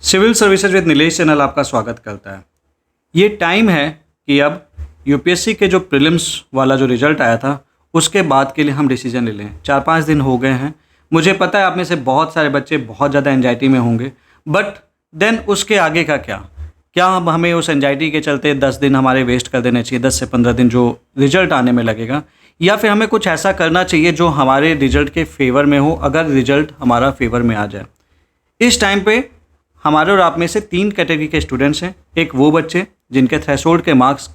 Civil services with Nilesh channel आपका स्वागत करता है। ये टाइम है कि अब यूपीएससी के जो प्रीलिम्स वाला जो रिजल्ट आया था उसके बाद के लिए हम डिसीजन ले लें। 4-5 दिन हो गए हैं। मुझे पता है आप में से बहुत सारे बच्चे बहुत ज़्यादा एंजाइटी में होंगे, बट देन उसके आगे का क्या हम हमें उस एंजाइटी के चलते 10 दिन हमारे वेस्ट कर देने चाहिए, 10 से 15 दिन जो रिजल्ट आने में लगेगा, या फिर हमें कुछ ऐसा करना चाहिए जो हमारे रिजल्ट के फेवर में हो अगर रिजल्ट हमारा फेवर में आ जाए। इस टाइम पे हमारे और आप में से 3 कैटेगरी के स्टूडेंट्स हैं। एक वो बच्चे जिनके थ्रेशोल्ड के मार्क्स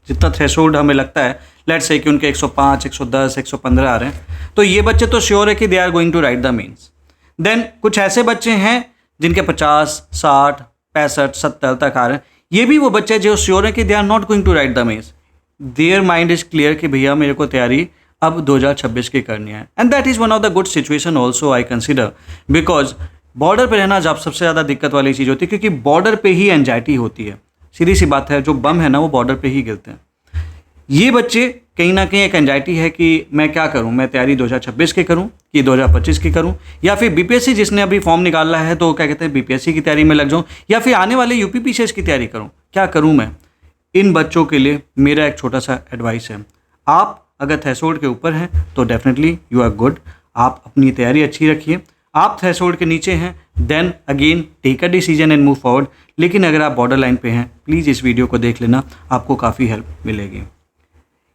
जितना थ्रेशोल्ड हमें लगता है, लेट्स से कि उनके 105, 110, 115 आ रहे हैं, तो ये बच्चे तो श्योर है कि they are going to write the mains. Then कुछ ऐसे बच्चे हैं जिनके 50, 60, 65, 70 तक आ रहे हैं। ये भी वो बच्चे जो श्योर है कि they are not going to write the mains. Their mind is clear कि भैया मेरे को तैयारी अब 2026 की करनी है। And that is one of the good situation also I consider, because border पे रहना जब सबसे ज़्यादा दिक्कत वाली चीज़ होती है, क्योंकि बॉर्डर पे ही एंजाइटी होती है। सीधी सी बात है, जो बम है ना वो बॉर्डर पे ही गिरते हैं। ये बच्चे कहीं ना कहीं एक एंजाइटी है कि मैं क्या करूं, मैं तैयारी 2026 की करूं कि 2025 की करूं, या फिर बीपीएससी जिसने अभी फॉर्म निकाला है तो क्या कहते हैं बीपीएससी की तैयारी में लग जाऊं, या फिर आने वाले यूपीपीसीएस की तैयारी करूं, क्या करूं मैं। इन बच्चों के लिए मेरा एक छोटा सा एडवाइस है। आप अगर थ्रेशोल्ड के ऊपर हैं तो डेफिनेटली यू आर गुड, आप अपनी तैयारी अच्छी रखिए। आप थ्रेशोल्ड के नीचे हैं, then again take a decision and move forward. लेकिन अगर आप बॉर्डर लाइन पे हैं, प्लीज़ इस वीडियो को देख लेना, आपको काफ़ी हेल्प मिलेगी।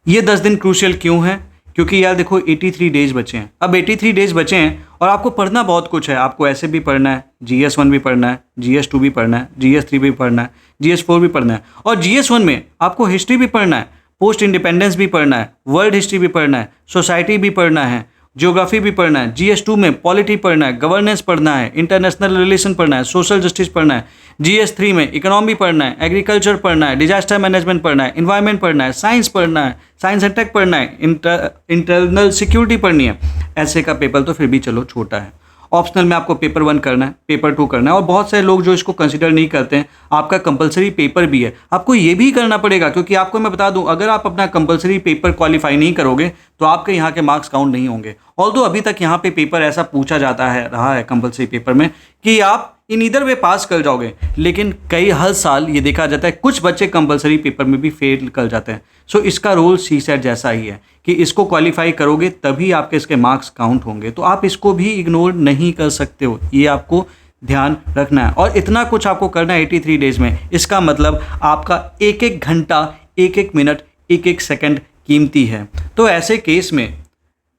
ये 10 दिन क्रूशियल क्यों है? क्योंकि यार देखो 83 डेज बचे हैं। अब 83 डेज बचे हैं और आपको पढ़ना बहुत कुछ है। आपको ऐसे भी पढ़ना है, GS1 भी पढ़ना है, GS2 भी पढ़ना है, GS3 भी पढ़ना है, GS4 भी पढ़ना है, और GS1 में आपको हिस्ट्री भी पढ़ना है, पोस्ट इंडिपेंडेंस भी पढ़ना है, वर्ल्ड हिस्ट्री भी पढ़ना है, सोसाइटी भी पढ़ना है, ज्योग्राफी भी पढ़ना है, GS2 में पॉलिटी पढ़ना है, गवर्नेंस पढ़ना है, इंटरनेशनल रिलेशन पढ़ना है, सोशल जस्टिस पढ़ना है, GS3 में इकोनॉमी पढ़ना है, एग्रीकल्चर पढ़ना है, डिजास्टर मैनेजमेंट पढ़ना है, इन्वायरमेंट पढ़ना है, साइंस पढ़ना है, साइंस एंड टेक पढ़ना है, इंटरनल सिक्योरिटी पढ़नी है। ऐसे का पेपर तो फिर भी चलो छोटा है। ऑप्शनल में आपको पेपर 1 करना है, पेपर 2 करना है, और बहुत सारे लोग जो इसको कंसिडर नहीं करते हैं, आपका कंपलसरी पेपर भी है, आपको ये भी करना पड़ेगा। क्योंकि आपको मैं बता दूं, अगर आप अपना कंपलसरी पेपर क्वालिफाई नहीं करोगे तो आपके यहाँ के मार्क्स काउंट नहीं होंगे। ऑल्दो अभी तक यहाँ पे पेपर ऐसा पूछा जाता है रहा है कंपलसरी पेपर में कि आप इन इधर वे पास कर जाओगे, लेकिन हर साल ये देखा जाता है कुछ बच्चे कंपलसरी पेपर में भी फेल कर जाते हैं। सो इसका रोल सीसेट जैसा ही है कि इसको क्वालिफाई करोगे तभी आपके इसके मार्क्स काउंट होंगे। तो आप इसको भी इग्नोर नहीं कर सकते हो, ये आपको ध्यान रखना है। और इतना कुछ आपको करना है 83 डेज में। इसका मतलब आपका एक एक घंटा, एक एक मिनट, एक एक सेकंड कीमती है। तो ऐसे केस में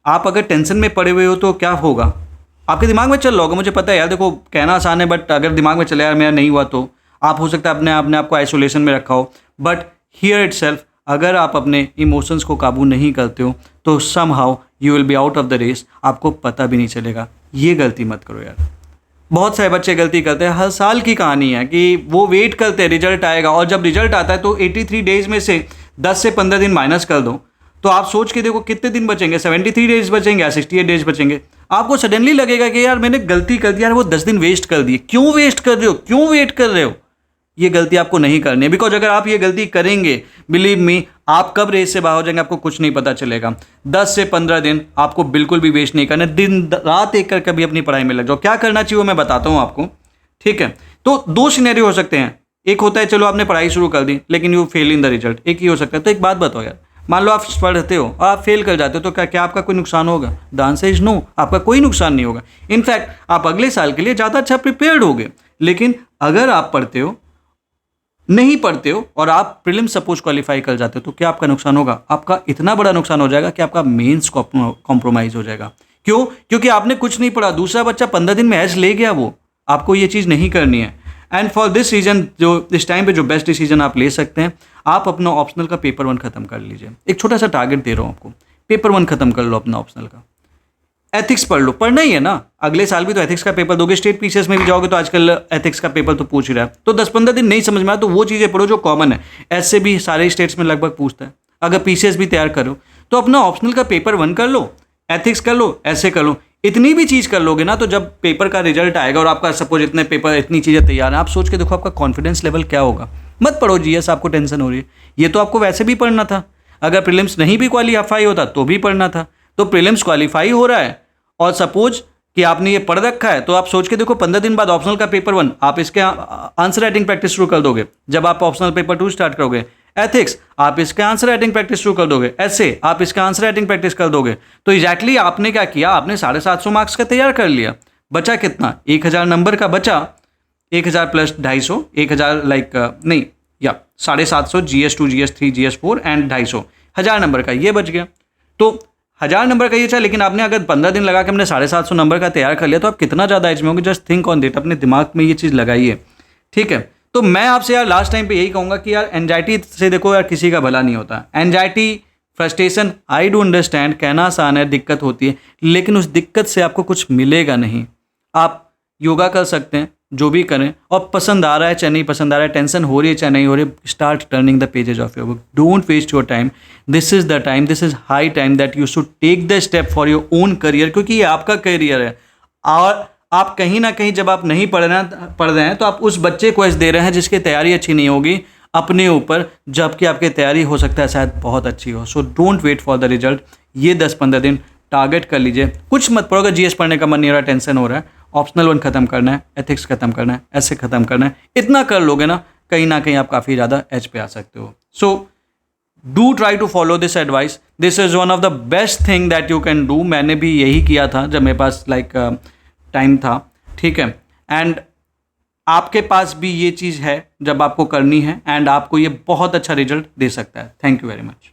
आप अगर टेंशन में पड़े हुए हो तो क्या होगा, आपके दिमाग में चल रहा होगा, मुझे पता है यार, देखो कहना आसान है, बट अगर दिमाग में चले यार मेरा नहीं हुआ, तो आप हो सकता है अपने आप को आइसोलेशन में रखा हो। बट हियर इटसेल्फ अगर आप अपने इमोशंस को काबू नहीं करते हो तो somehow you will be out of the race, आपको पता भी नहीं चलेगा। ये गलती मत करो यार। बहुत सारे बच्चे गलती करते हैं, हर साल की कहानी है कि वो वेट करते हैं रिजल्ट आएगा, और जब रिजल्ट आता है तो 83 डेज में से 10 से 15 दिन माइनस कर दो, तो आप सोच के देखो कितने दिन बचेंगे, 73 डेज बचेंगे या 68 डेज बचेंगे। आपको सडनली लगेगा कि यार मैंने गलती कर दी, यार वो 10 दिन वेस्ट कर दिए। क्यों वेस्ट कर रहे हो, क्यों वेट कर रहे हो? ये गलती आपको नहीं करनी है, बिकॉज अगर आप ये गलती करेंगे, बिलीव मी, आप कब रेस से बाहर हो जाएंगे आपको कुछ नहीं पता चलेगा। 10 से 15 दिन आपको बिल्कुल भी वेस्ट नहीं करना, दिन रात एक कर कभी अपनी पढ़ाई में लग जाओ। क्या करना चाहिए वो मैं बताता हूँ आपको, ठीक है। तो 2 सिनेरियो हो सकते हैं। एक होता है चलो आपने पढ़ाई शुरू कर दी लेकिन you fail in the result, एक ही हो सकता है। तो एक बात बताओ यार, मान लो आप पढ़ते हो और आप फेल कर जाते हो, तो क्या आपका कोई नुकसान होगा? द आंसर इज नो, आपका कोई नुकसान नहीं होगा। इनफैक्ट आप अगले साल के लिए ज़्यादा अच्छा प्रिपेयर्ड होगे। लेकिन अगर आप पढ़ते हो, नहीं पढ़ते हो और आप प्रीलिम्स सपोज क्वालिफाई कर जाते हो, तो क्या आपका नुकसान होगा? आपका इतना बड़ा नुकसान हो जाएगा कि आपका मेंस कॉम्प्रोमाइज़ हो जाएगा। क्यों? क्योंकि आपने कुछ नहीं पढ़ा, दूसरा बच्चा 15 दिन में एज ले गया। वो आपको ये चीज़ नहीं करनी है। एंड फॉर दिस रीजन जो इस टाइम पे जो बेस्ट डिसीजन आप ले सकते हैं, आप अपना ऑप्शनल का पेपर 1 खत्म कर लीजिए। एक छोटा सा टारगेट दे रहा हूँ आपको, पेपर 1 खत्म कर लो अपना ऑप्शनल का। एथिक्स पढ़ लो, पढ़ना ही है ना, अगले साल भी तो एथिक्स का पेपर दोगे। स्टेट पीसीएस में भी जाओगे तो आजकल एथिक्स का पेपर तो पूछ ही रहा है। तो 10-15 दिन नहीं समझ में आया तो वो चीज़ें पढ़ो जो कॉमन है। ऐसे भी सारे स्टेट्स में लगभग पूछता है। अगर पीसीएस भी तैयार करो तो अपना ऑप्शनल का पेपर 1 कर लो, एथिक्स कर लो, ऐसे कर लो। इतनी भी चीज़ कर लोगे ना, तो जब पेपर का रिजल्ट आएगा और आपका सपोज इतने पेपर इतनी चीज़ें तैयार हैं, आप सोच के देखो आपका कॉन्फिडेंस लेवल क्या होगा। मत पढ़ो जीएस, आपको टेंशन हो रही है, ये तो आपको वैसे भी पढ़ना था। अगर प्रीलिम्स नहीं भी क्वालिफाई होता तो भी पढ़ना था। तो प्रीलिम्स क्वालिफाई हो रहा है और सपोज कि आपने ये पढ़ रखा है, तो आप सोच के देखो 15 दिन बाद ऑप्शनल का पेपर 1 आप इसके आंसर राइटिंग प्रैक्टिस शुरू कर दोगे। जब आप ऑप्शनल पेपर 2 स्टार्ट करोगे, एथिक्स आप इसके आंसर राइटिंग प्रैक्टिस शुरू कर दोगे, ऐसे आप इसका आंसर राइटिंग प्रैक्टिस कर दोगे। तो एग्जैक्टली आपने क्या किया, आपने 750 मार्क्स का तैयार कर लिया। बचा कितना, 1000 नंबर का बचा, 1000 प्लस 250, 1000 लाइक नहीं या 750 GS2 GS3 GS4 and 250 1000 number का ये बच गया। तो 1000 नंबर का ये था, लेकिन आपने अगर 15 दिन लगा के हमने 750 नंबर का तैयार कर लिया, तो आप कितना ज़्यादा एज में होंगे। जस्ट थिंक ऑन दिट, अपने दिमाग में ये चीज़ लगाइए, ठीक है। तो मैं आपसे यार लास्ट टाइम पे यही कहूँगा कि यार एंजाइटी से देखो यार किसी का भला नहीं होता। Anxiety, frustration, I do understand, कहना आसान है, दिक्कत होती है, लेकिन उस दिक्कत से आपको कुछ मिलेगा नहीं। आप योगा कर सकते हैं, जो भी करें, और पसंद आ रहा है चाहे नहीं पसंद आ रहा है, टेंशन हो रही है चाहे नहीं हो रही, start turning the pages of your book. Don't waste your time, this is the time, this is high time that you should take the step for your own career, क्योंकि ये आपका करियर है। और आप कहीं ना कहीं जब आप नहीं पढ़ रहे हैं तो आप उस बच्चे को दे रहे हैं जिसकी तैयारी अच्छी नहीं होगी अपने ऊपर, जबकि आपकी तैयारी हो सकता है शायद बहुत अच्छी हो। So don't wait for the result. ये 10-15 दिन टारगेट कर लीजिए, कुछ मत पढ़ो। अगर जीएस पढ़ने का मन नहीं हो रहा, टेंशन हो रहा है, ऑप्शनल 1 खत्म करना है, एथिक्स खत्म करना है, ऐसे खत्म करना है, इतना कर लोगे ना कहीं आप काफ़ी ज़्यादा एज पे आ सकते हो। So do try to follow this advice, this is one of the best thing that you can do. मैंने भी यही किया था जब मेरे पास टाइम था, ठीक है। एंड आपके पास भी ये चीज़ है जब आपको करनी है, एंड आपको ये बहुत अच्छा रिजल्ट दे सकता है। Thank you very much.